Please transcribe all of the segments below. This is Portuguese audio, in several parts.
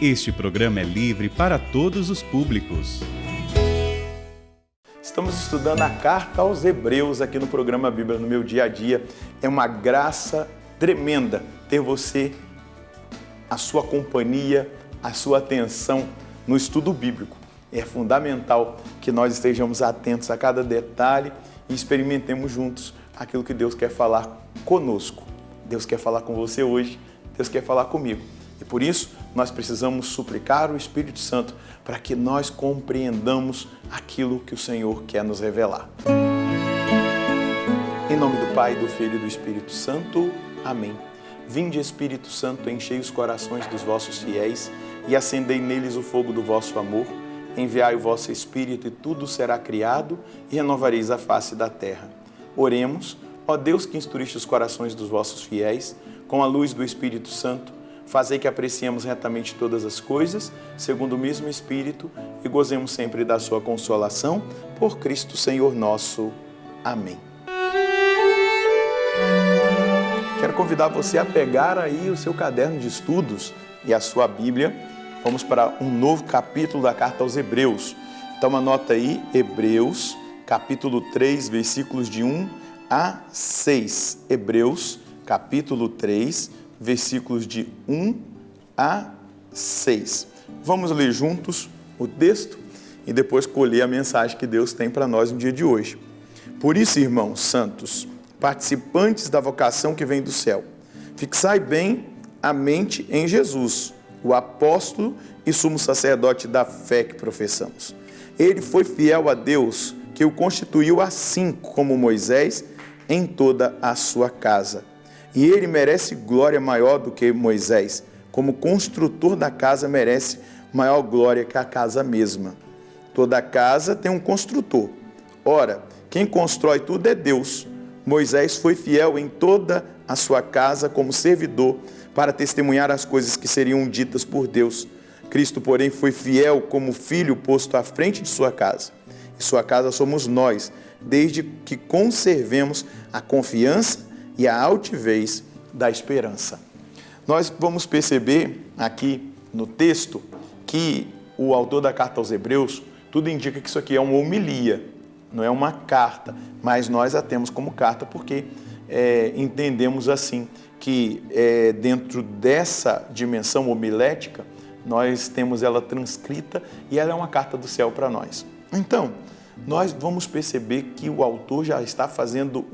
Este programa é livre para todos os públicos. Estamos estudando a carta aos Hebreus aqui no programa Bíblia no Meu Dia a Dia. É uma graça tremenda ter você, a sua companhia, a sua atenção no estudo bíblico. É fundamental que nós estejamos atentos a cada detalhe e experimentemos juntos aquilo que Deus quer falar conosco. Deus quer falar com você hoje, Deus quer falar comigo. E por isso, nós precisamos suplicar o Espírito Santo para que nós compreendamos aquilo que o Senhor quer nos revelar. Em nome do Pai, do Filho e do Espírito Santo. Amém. Vinde, Espírito Santo, enchei os corações dos vossos fiéis e acendei neles o fogo do vosso amor. Enviai o vosso Espírito e tudo será criado e renovareis a face da terra. Oremos, ó Deus que instruíste os corações dos vossos fiéis, com a luz do Espírito Santo, fazei que apreciemos retamente todas as coisas, segundo o mesmo Espírito, e gozemos sempre da sua consolação, por Cristo Senhor nosso. Amém. Quero convidar você a pegar aí o seu caderno de estudos e a sua Bíblia. Vamos para um novo capítulo da carta aos Hebreus. Então anota aí, Hebreus, capítulo 3, versículos de 1 a 6. Hebreus, capítulo 3, versículos de 1 a 6. Vamos ler juntos o texto e depois colher a mensagem que Deus tem para nós no dia de hoje. Por isso, irmãos santos, participantes da vocação que vem do céu, fixai bem a mente em Jesus, o apóstolo e sumo sacerdote da fé que professamos. Ele foi fiel a Deus, que o constituiu assim como Moisés em toda a sua casa. E ele merece glória maior do que Moisés, como construtor da casa merece maior glória que a casa mesma. Toda casa tem um construtor. Ora, quem constrói tudo é Deus. Moisés foi fiel em toda a sua casa como servidor para testemunhar as coisas que seriam ditas por Deus. Cristo, porém, foi fiel como filho posto à frente de sua casa. E sua casa somos nós, desde que conservemos a confiança e a altivez da esperança. Nós vamos perceber aqui no texto que o autor da carta aos Hebreus, tudo indica que isso aqui é uma homilia, não é uma carta, mas nós a temos como carta porque entendemos assim que dentro dessa dimensão homilética, nós temos ela transcrita e ela é uma carta do céu para nós. Então, nós vamos perceber que o autor já está fazendo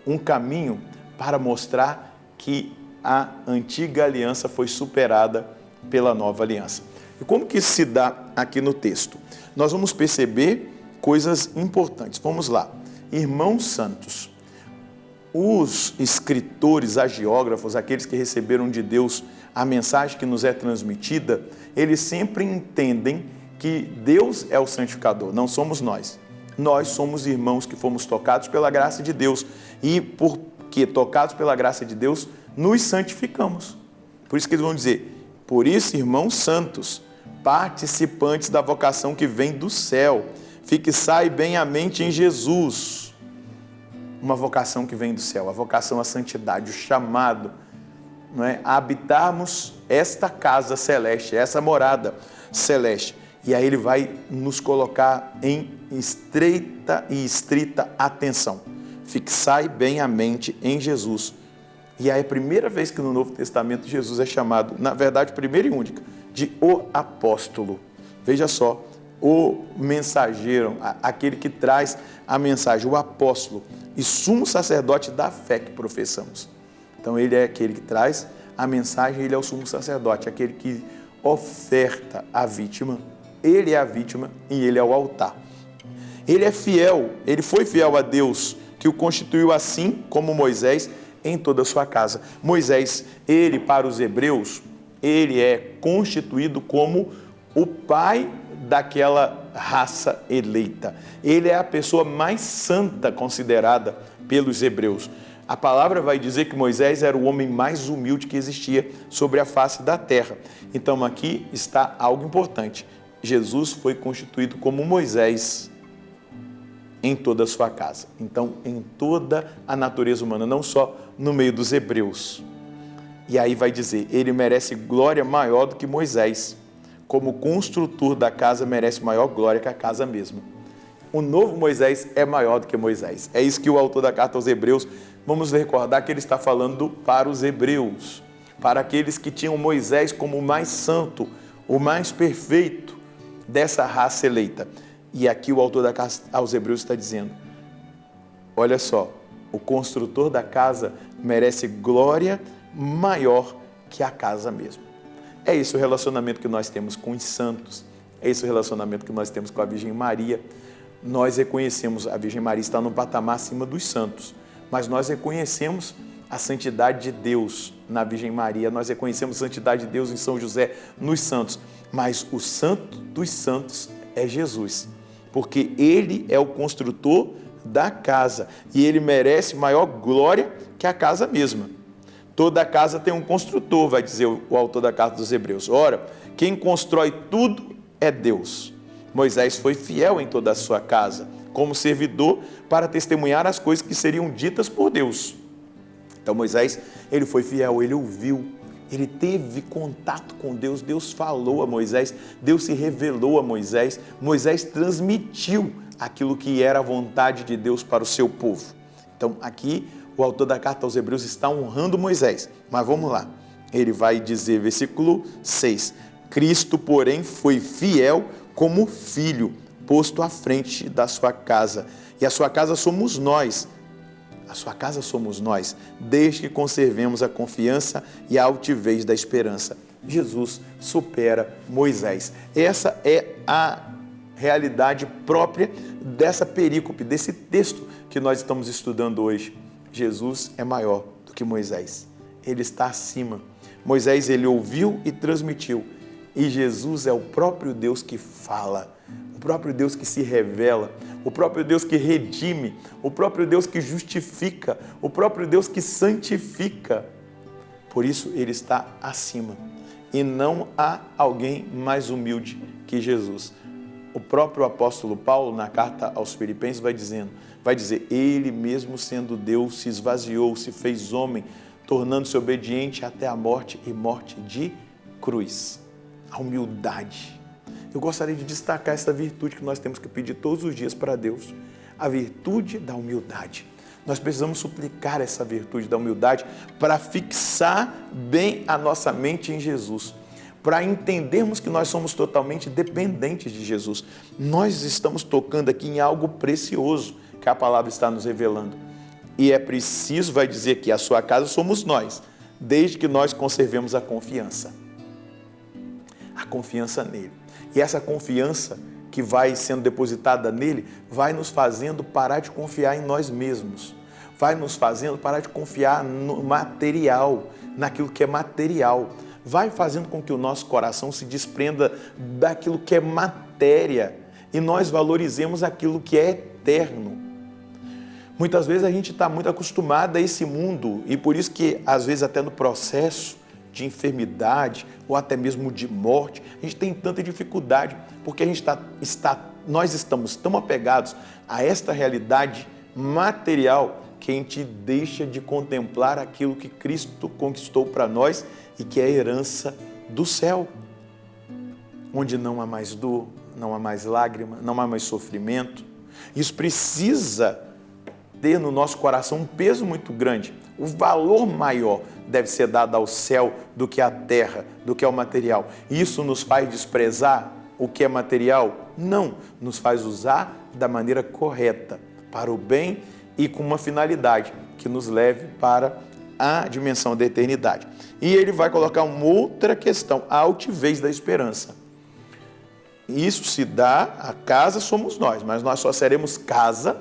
um caminho para mostrar que a antiga aliança foi superada pela nova aliança. E como que isso se dá aqui no texto? Nós vamos perceber coisas importantes. Vamos lá. Irmãos santos, os escritores, agiógrafos, aqueles que receberam de Deus a mensagem que nos é transmitida, eles sempre entendem que Deus é o santificador, não somos nós. Nós somos irmãos que fomos tocados pela graça de Deus e porque tocados pela graça de Deus, nos santificamos. Por isso que eles vão dizer, por isso, irmãos santos, participantes da vocação que vem do céu, fixai bem a mente em Jesus. Uma vocação que vem do céu, a vocação à santidade, o chamado, não é? A habitarmos esta casa celeste, essa morada celeste. E aí ele vai nos colocar em estreita e estrita atenção. Fixai bem a mente em Jesus. E aí é a primeira vez que no Novo Testamento Jesus é chamado, na verdade, primeira e única, de o apóstolo. Veja só, o mensageiro, aquele que traz a mensagem, o apóstolo e sumo sacerdote da fé que professamos. Então ele é aquele que traz a mensagem, ele é o sumo sacerdote, aquele que oferta a vítima. Ele é a vítima e ele é o altar. Ele é fiel, ele foi fiel a Deus, que o constituiu assim como Moisés em toda a sua casa. Moisés, ele para os hebreus, ele é constituído como o pai daquela raça eleita. Ele é a pessoa mais santa considerada pelos hebreus. A palavra vai dizer que Moisés era o homem mais humilde que existia sobre a face da terra. Então aqui está algo importante. Jesus foi constituído como Moisés em toda a sua casa. Então, em toda a natureza humana, não só no meio dos hebreus. E aí vai dizer, ele merece glória maior do que Moisés. Como construtor da casa, merece maior glória que a casa mesma. O novo Moisés é maior do que Moisés. É isso que o autor da carta aos Hebreus, vamos recordar que ele está falando para os hebreus, para aqueles que tinham Moisés como o mais santo, o mais perfeito dessa raça eleita. E aqui o autor da carta aos Hebreus está dizendo, olha só, o construtor da casa merece glória maior que a casa mesma. É esse o relacionamento que nós temos com os santos, é esse o relacionamento que nós temos com a Virgem Maria. Nós reconhecemos, a Virgem Maria está num patamar acima dos santos, mas nós reconhecemos a santidade de Deus na Virgem Maria, nós reconhecemos a santidade de Deus em São José, nos santos, mas o santo dos santos é Jesus, porque ele é o construtor da casa e ele merece maior glória que a casa mesma. Toda casa tem um construtor, vai dizer o autor da carta dos Hebreus. Ora, quem constrói tudo é Deus. Moisés foi fiel em toda a sua casa, como servidor, para testemunhar as coisas que seriam ditas por Deus. Então Moisés, ele foi fiel, ele ouviu, ele teve contato com Deus, Deus falou a Moisés, Deus se revelou a Moisés, Moisés transmitiu aquilo que era a vontade de Deus para o seu povo. Então aqui o autor da carta aos Hebreus está honrando Moisés, mas vamos lá, ele vai dizer, versículo 6, Cristo, porém, foi fiel como filho, posto à frente da sua casa, e a sua casa somos nós, desde que conservemos a confiança e a altivez da esperança. Jesus supera Moisés. Essa é a realidade própria dessa perícope, desse texto que nós estamos estudando hoje. Jesus é maior do que Moisés. Ele está acima. Moisés, ele ouviu e transmitiu. E Jesus é o próprio Deus que fala, o próprio Deus que se revela, o próprio Deus que redime, o próprio Deus que justifica, o próprio Deus que santifica. Por isso ele está acima. E não há alguém mais humilde que Jesus. O próprio apóstolo Paulo, na carta aos Filipenses, vai dizer, ele mesmo sendo Deus se esvaziou, se fez homem, tornando-se obediente até a morte e morte de cruz. A humildade. Eu gostaria de destacar essa virtude que nós temos que pedir todos os dias para Deus, a virtude da humildade. Nós precisamos suplicar essa virtude da humildade para fixar bem a nossa mente em Jesus, para entendermos que nós somos totalmente dependentes de Jesus. Nós estamos tocando aqui em algo precioso que a palavra está nos revelando. E é preciso, vai dizer que a sua casa somos nós, desde que nós conservemos a confiança nele. E essa confiança que vai sendo depositada nele, vai nos fazendo parar de confiar em nós mesmos, vai nos fazendo parar de confiar no material, naquilo que é material, vai fazendo com que o nosso coração se desprenda daquilo que é matéria e nós valorizemos aquilo que é eterno. Muitas vezes a gente está muito acostumado a esse mundo e por isso que às vezes até no processo de enfermidade ou até mesmo de morte, a gente tem tanta dificuldade, porque a gente nós estamos tão apegados a esta realidade material que a gente deixa de contemplar aquilo que Cristo conquistou para nós e que é a herança do céu, onde não há mais dor, não há mais lágrima, não há mais sofrimento. Isso precisa ter no nosso coração um peso muito grande. O valor maior deve ser dado ao céu do que à terra, do que ao material. Isso nos faz desprezar o que é material? Não, nos faz usar da maneira correta, para o bem e com uma finalidade que nos leve para a dimensão da eternidade. E ele vai colocar uma outra questão, a altivez da esperança. Isso se dá, a casa somos nós, mas nós só seremos casa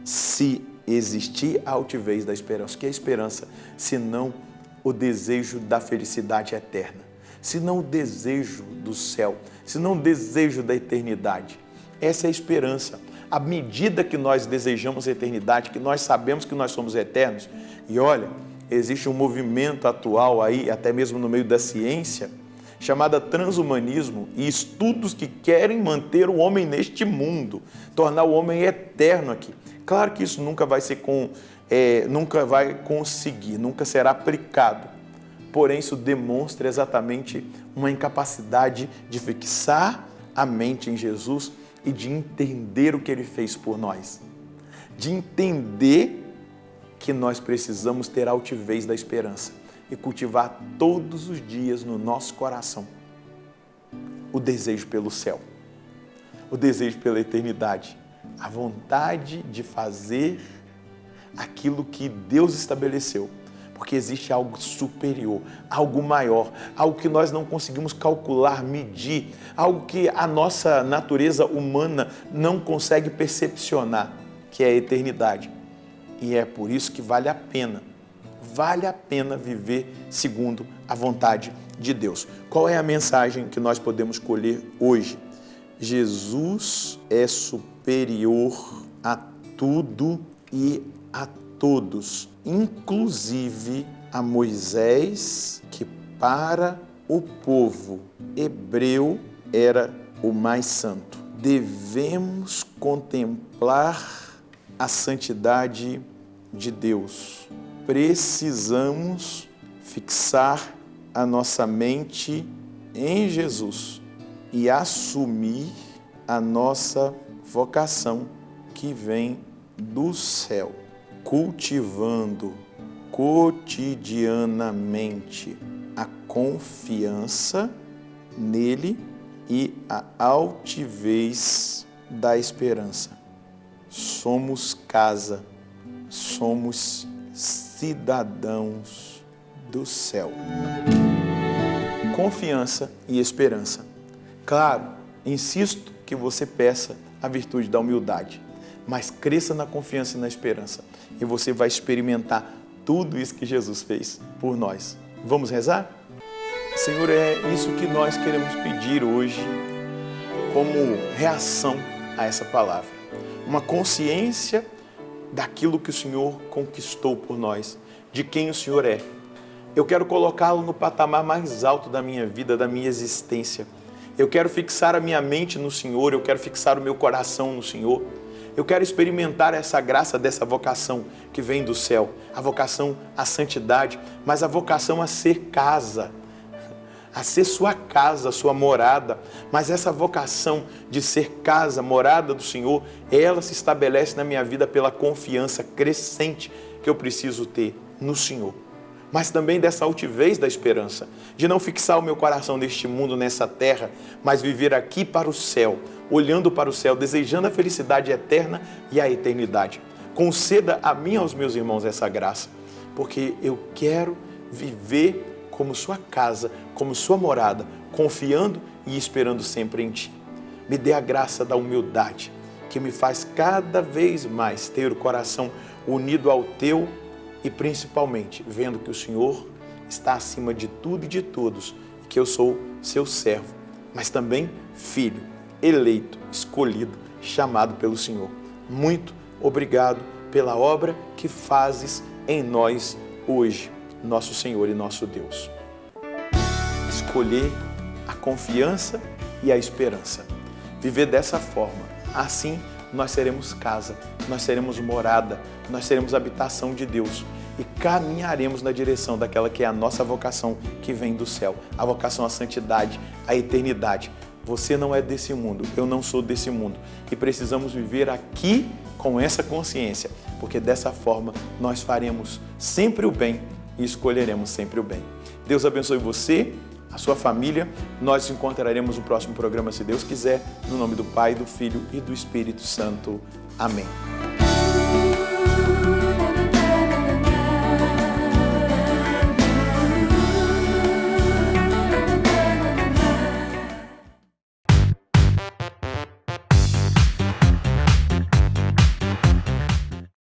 se existir a altivez da esperança. O que é esperança? Senão o desejo da felicidade eterna, senão o desejo do céu, senão o desejo da eternidade. Essa é a esperança. À medida que nós desejamos a eternidade, que nós sabemos que nós somos eternos, e olha, existe um movimento atual aí, até mesmo no meio da ciência, chamada transhumanismo e estudos que querem manter o homem neste mundo, tornar o homem eterno aqui. Claro que isso nunca vai conseguir, nunca será aplicado. Porém, isso demonstra exatamente uma incapacidade de fixar a mente em Jesus e de entender o que Ele fez por nós. De entender que nós precisamos ter a altivez da esperança e cultivar todos os dias no nosso coração o desejo pelo céu, o desejo pela eternidade, a vontade de fazer aquilo que Deus estabeleceu, porque existe algo superior, algo maior, algo que nós não conseguimos calcular, medir, algo que a nossa natureza humana não consegue percepcionar, que é a eternidade. E é por isso que vale a pena viver segundo a vontade de Deus. Qual é a mensagem que nós podemos colher hoje? Jesus é superior a tudo e a todos, inclusive a Moisés, que para o povo hebreu era o mais santo. Devemos contemplar a santidade de Deus. Precisamos fixar a nossa mente em Jesus e assumir a nossa vocação que vem do céu, cultivando cotidianamente a confiança nele e a altivez da esperança. Somos casa, somos cidadãos do céu. Confiança e esperança. Claro, insisto que você peça a virtude da humildade, mas cresça na confiança e na esperança e você vai experimentar tudo isso que Jesus fez por nós. Vamos rezar? Senhor, é isso que nós queremos pedir hoje como reação a essa palavra. Uma consciência daquilo que o Senhor conquistou por nós, de quem o Senhor é. Eu quero colocá-lo no patamar mais alto da minha vida, da minha existência. Eu quero fixar a minha mente no Senhor, eu quero fixar o meu coração no Senhor. Eu quero experimentar essa graça dessa vocação que vem do céu, a vocação à santidade, mas a vocação a ser casa, a ser sua casa, sua morada. Mas essa vocação de ser casa, morada do Senhor, ela se estabelece na minha vida pela confiança crescente que eu preciso ter no Senhor. Mas também dessa altivez da esperança, de não fixar o meu coração neste mundo, nessa terra, mas viver aqui para o céu, olhando para o céu, desejando a felicidade eterna e a eternidade. Conceda a mim e aos meus irmãos essa graça, porque eu quero viver como sua casa, como sua morada, confiando e esperando sempre em Ti. Me dê a graça da humildade, que me faz cada vez mais ter o coração unido ao Teu e principalmente vendo que o Senhor está acima de tudo e de todos, e que eu sou seu servo, mas também filho, eleito, escolhido, chamado pelo Senhor. Muito obrigado pela obra que fazes em nós hoje, nosso Senhor e nosso Deus. Escolher a confiança e a esperança. Viver dessa forma, assim nós seremos casa, nós seremos morada, nós seremos habitação de Deus e caminharemos na direção daquela que é a nossa vocação que vem do céu, a vocação à santidade, à eternidade. Você não é desse mundo, eu não sou desse mundo e precisamos viver aqui com essa consciência, porque dessa forma nós faremos sempre o bem e escolheremos sempre o bem. Deus abençoe você, a sua família. Nós nos encontraremos no próximo programa, se Deus quiser, no nome do Pai, do Filho e do Espírito Santo. Amém.